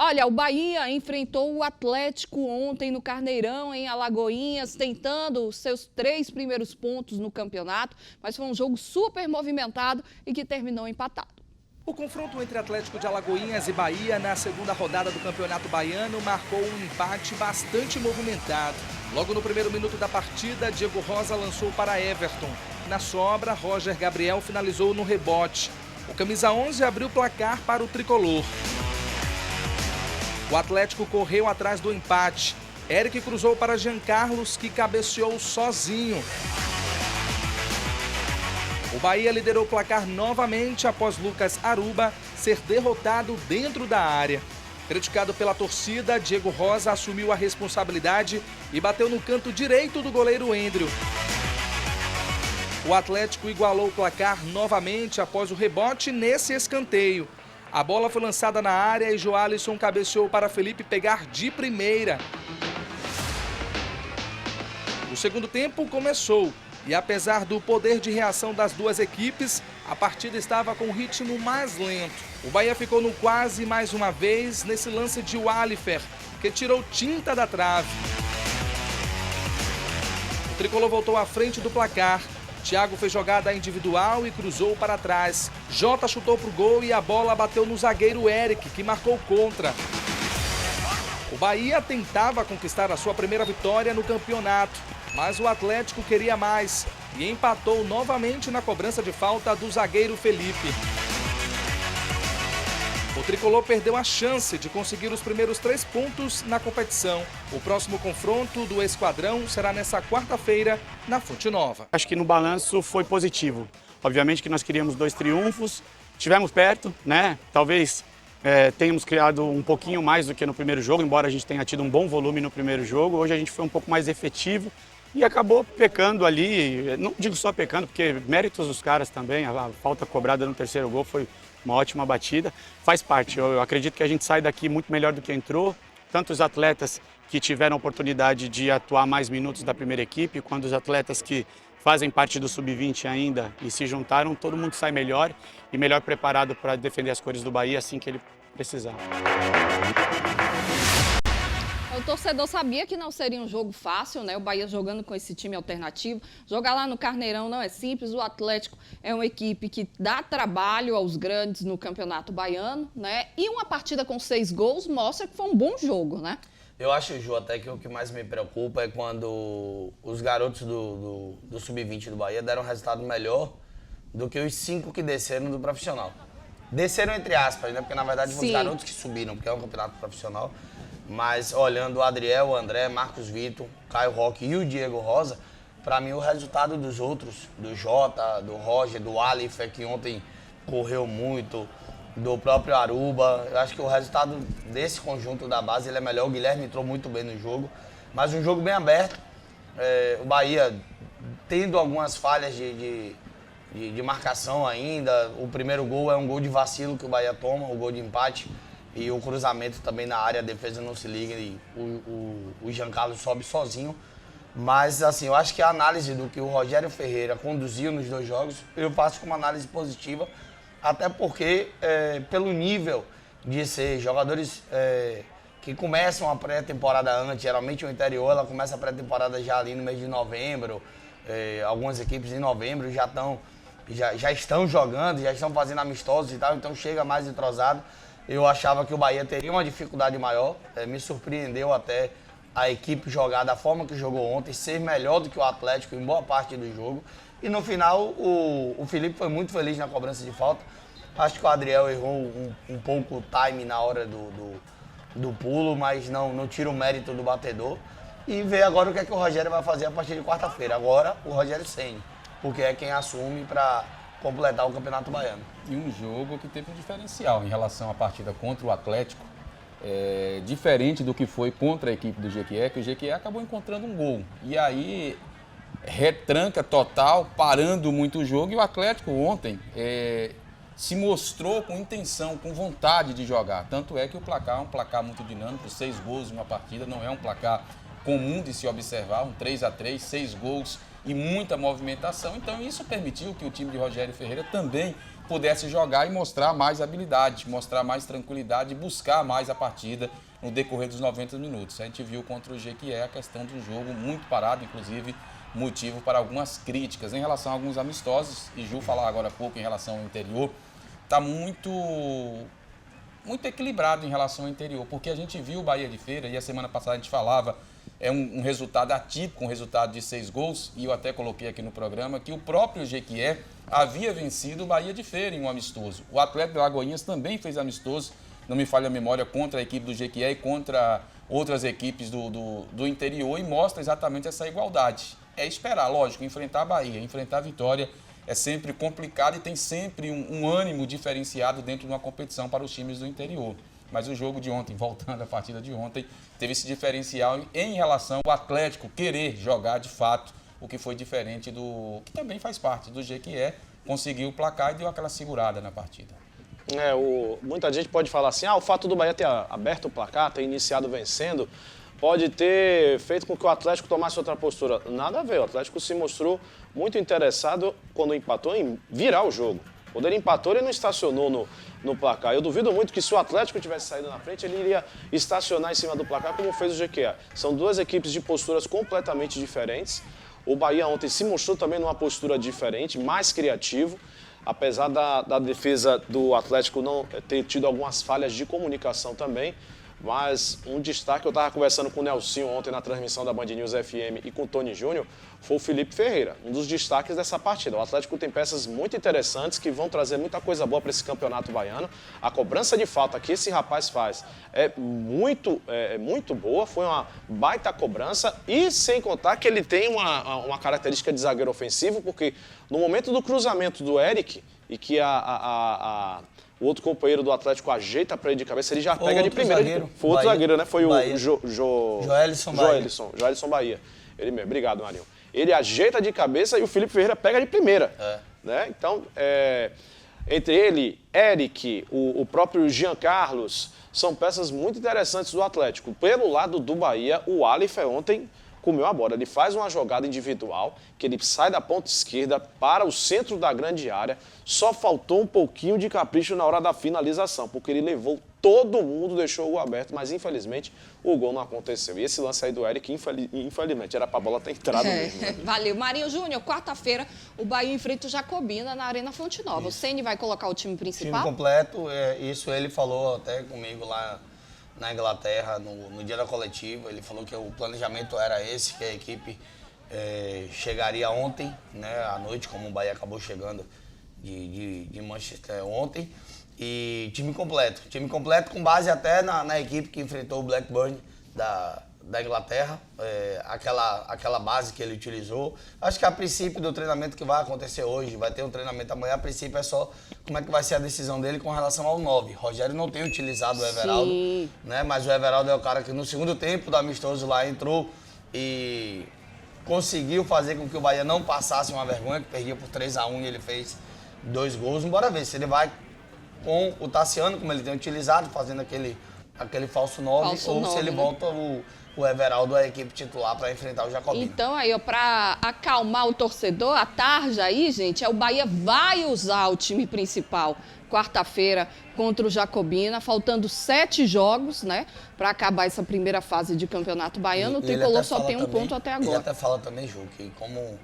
Olha, o Bahia enfrentou o Atlético ontem no Carneirão, em Alagoinhas, tentando os seus 3 primeiros pontos no campeonato, mas foi um jogo super movimentado e que terminou empatado. O confronto entre Atlético de Alagoinhas e Bahia na segunda rodada do Campeonato Baiano marcou um empate bastante movimentado. Logo no primeiro minuto da partida, Diego Rosa lançou para Everton. Na sobra, Roger Gabriel finalizou no rebote. O camisa 11 abriu o placar para o tricolor. O Atlético correu atrás do empate. Eric cruzou para Jean Carlos, que cabeceou sozinho. O Bahia liderou o placar novamente após Lucas Aruba ser derrotado dentro da área. Criticado pela torcida, Diego Rosa assumiu a responsabilidade e bateu no canto direito do goleiro Endrio. O Atlético igualou o placar novamente após o rebote nesse escanteio. A bola foi lançada na área e Joalisson cabeceou para Felipe pegar de primeira. O segundo tempo começou e, apesar do poder de reação das duas equipes, a partida estava com um ritmo mais lento. O Bahia ficou no quase mais uma vez nesse lance de Wallifer, que tirou tinta da trave. O tricolor voltou à frente do placar. Thiago fez jogada individual e cruzou para trás. Jota chutou para o gol e a bola bateu no zagueiro Eric, que marcou contra. O Bahia tentava conquistar a sua primeira vitória no campeonato, mas o Atlético queria mais e empatou novamente na cobrança de falta do zagueiro Felipe. O tricolor perdeu a chance de conseguir os primeiros 3 pontos na competição. O próximo confronto do esquadrão será nessa quarta-feira, na Fonte Nova. Acho que no balanço foi positivo. Obviamente que nós queríamos 2 triunfos, estivemos perto, né? Talvez tenhamos criado um pouquinho mais do que no primeiro jogo, embora a gente tenha tido um bom volume no primeiro jogo. Hoje a gente foi um pouco mais efetivo e acabou pecando ali. Não digo só pecando, porque méritos dos caras também, a falta cobrada no terceiro gol foi uma ótima batida, faz parte. Eu acredito que a gente sai daqui muito melhor do que entrou, tanto os atletas que tiveram a oportunidade de atuar mais minutos da primeira equipe, quanto os atletas que fazem parte do sub-20 ainda e se juntaram, todo mundo sai melhor e melhor preparado para defender as cores do Bahia assim que ele precisar. O torcedor sabia que não seria um jogo fácil, né? O Bahia jogando com esse time alternativo. Jogar lá no Carneirão não é simples. O Atlético é uma equipe que dá trabalho aos grandes no Campeonato Baiano, né? E uma partida com 6 gols mostra que foi um bom jogo, né? Eu acho, Ju, até que o que mais me preocupa é quando os garotos do Sub-20 do Bahia deram um resultado melhor do que os 5 que desceram do profissional. Desceram entre aspas, né? Porque na verdade foram os garotos que subiram, porque é um campeonato profissional. Mas olhando o Adriel, o André, Marcos Vitor, Caio Roque e o Diego Rosa, para mim o resultado dos outros, do Jota, do Roger, do Alifer, que ontem correu muito, do próprio Aruba, eu acho que o resultado desse conjunto da base ele é melhor. O Guilherme entrou muito bem no jogo, mas um jogo bem aberto. O Bahia tendo algumas falhas de marcação ainda. O primeiro gol é um gol de vacilo que o Bahia toma, o gol de empate. E o cruzamento também na área, a defesa não se liga e o Jean Carlos sobe sozinho. Mas, assim, eu acho que a análise do que o Rogério Ferreira conduziu nos 2 jogos, eu faço como análise positiva, até porque, pelo nível de ser jogadores que começam a pré-temporada antes, geralmente o interior, ela começa a pré-temporada já ali no mês de novembro, algumas equipes em novembro já estão jogando, já estão fazendo amistosos e tal, então chega mais entrosado. Eu achava que o Bahia teria uma dificuldade maior, me surpreendeu até a equipe jogar da forma que jogou ontem, ser melhor do que o Atlético em boa parte do jogo. E no final, o Felipe foi muito feliz na cobrança de falta. Acho que o Adriel errou um pouco o time na hora do pulo, mas não tira o mérito do batedor. E ver agora o que é que o Rogério vai fazer a partir de quarta-feira. Agora, o Rogério Ceni, porque é quem assume para completar o Campeonato Baiano. E um jogo que teve um diferencial em relação à partida contra o Atlético, diferente do que foi contra a equipe do Jequié, que o Jequié acabou encontrando um gol. E aí, retranca total, parando muito o jogo, e o Atlético ontem se mostrou com intenção, com vontade de jogar. Tanto é que o placar é um placar muito dinâmico, 6 gols em uma partida, não é um placar comum de se observar, um 3-3, 6 gols e muita movimentação. Então isso permitiu que o time de Rogério Ferreira também pudesse jogar e mostrar mais habilidade, mostrar mais tranquilidade e buscar mais a partida no decorrer dos 90 minutos. A gente viu contra o Jequié a questão de um jogo muito parado, inclusive motivo para algumas críticas em relação a alguns amistosos, e Ju falar agora há pouco em relação ao interior, está muito equilibrado em relação ao interior, porque a gente viu o Bahia de Feira, e a semana passada a gente falava, é um resultado atípico, um resultado de 6 gols, e eu até coloquei aqui no programa que o próprio Jequié havia vencido o Bahia de Feira em um amistoso. O Atlético de Alagoinhas também fez amistoso, não me falha a memória, contra a equipe do Jequié e contra outras equipes do interior, e mostra exatamente essa igualdade. É esperar, lógico, enfrentar a Bahia, enfrentar a Vitória é sempre complicado e tem sempre um ânimo diferenciado dentro de uma competição para os times do interior. Mas o jogo de ontem, voltando à partida de ontem, teve esse diferencial em relação ao Atlético querer jogar de fato, o que foi diferente do que também faz parte do Jequié, conseguiu o placar e deu aquela segurada na partida. Muita gente pode falar assim, o fato do Bahia ter aberto o placar, ter iniciado vencendo, pode ter feito com que o Atlético tomasse outra postura. Nada a ver, o Atlético se mostrou muito interessado quando empatou em virar o jogo. Quando ele empatou, ele não estacionou no placar. Eu duvido muito que se o Atlético tivesse saído na frente, ele iria estacionar em cima do placar como fez o Jequié. São duas equipes de posturas completamente diferentes. O Bahia ontem se mostrou também numa postura diferente, mais criativo. Apesar da defesa do Atlético não ter tido algumas falhas de comunicação também, mas um destaque, eu estava conversando com o Nelsinho ontem na transmissão da Band News FM e com o Tony Júnior, foi o Felipe Ferreira, um dos destaques dessa partida. O Atlético tem peças muito interessantes que vão trazer muita coisa boa para esse campeonato baiano. A cobrança de falta que esse rapaz faz é muito boa, foi uma baita cobrança, e sem contar que ele tem uma característica de zagueiro ofensivo, porque no momento do cruzamento do Eric, e que o outro companheiro do Atlético ajeita para ele de cabeça, ele já pega de primeira. Foi outro zagueiro, né? Foi Bahia. o Joelison Bahia. Ele mesmo. Obrigado, Marinho. Ele ajeita de cabeça e o Felipe Ferreira pega de primeira. Né? Então, entre ele, Eric, o próprio Jean Carlos, são peças muito interessantes do Atlético. Pelo lado do Bahia, o Aleph ontem comeu a bola. Ele faz uma jogada individual, que ele sai da ponta esquerda para o centro da grande área. Só faltou um pouquinho de capricho na hora da finalização, porque ele levou todo mundo, deixou o gol aberto, mas infelizmente o gol não aconteceu. E esse lance aí do Eric, infelizmente, era para a bola ter entrado mesmo. Né? Valeu. Marinho Júnior, quarta-feira, o Bahia enfrenta o Jacobina na Arena Fonte Nova. O Ceni vai colocar o time principal? Time completo, isso ele falou até comigo lá na Inglaterra, no dia da coletiva. Ele falou que o planejamento era esse, que a equipe chegaria ontem, né, à noite, como o Bahia acabou chegando de Manchester ontem. E time completo com base até na equipe que enfrentou o Blackburn da Inglaterra, aquela base que ele utilizou. Acho que a princípio do treinamento que vai acontecer hoje, vai ter um treinamento amanhã, a princípio é só como é que vai ser a decisão dele com relação ao 9. Rogério não tem utilizado o Everaldo, né? Mas o Everaldo é o cara que no segundo tempo do amistoso lá entrou e conseguiu fazer com que o Bahia não passasse uma vergonha, que perdia por 3-1 e ele fez 2 gols. Bora ver se ele vai com o Tassiano, como ele tem utilizado, fazendo aquele falso 9, ou se ele volta o Everaldo à equipe titular para enfrentar o Jacobina. Então, aí, para acalmar o torcedor, a tarde aí, gente, o Bahia vai usar o time principal quarta-feira contra o Jacobina, faltando 7 jogos, né, para acabar essa primeira fase de Campeonato Baiano. O Tricolor só tem um ponto até agora. Ele até fala também, Ju, que como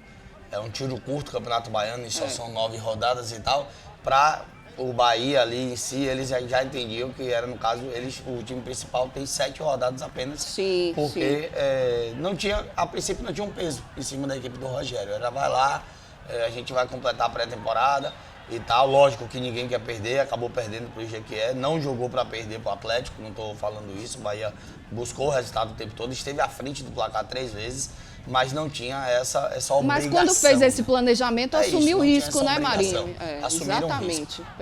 é um tiro curto o Campeonato Baiano e só são 9 rodadas e tal, para o Bahia ali em si, eles já entendiam que era, no caso, o time principal tem 7 rodadas apenas. Sim, porque não tinha, a princípio não tinha um peso em cima da equipe do Rogério. Era, vai lá, a gente vai completar a pré-temporada e tal. Lógico que ninguém quer perder, acabou perdendo pro Jequié, não jogou para perder pro Atlético, não estou falando isso. O Bahia buscou o resultado o tempo todo, esteve à frente do placar 3 vezes, mas não tinha essa obrigação. Mas quando fez esse planejamento, assumiu o risco, né, Marinho? Assumiram Exatamente. o risco.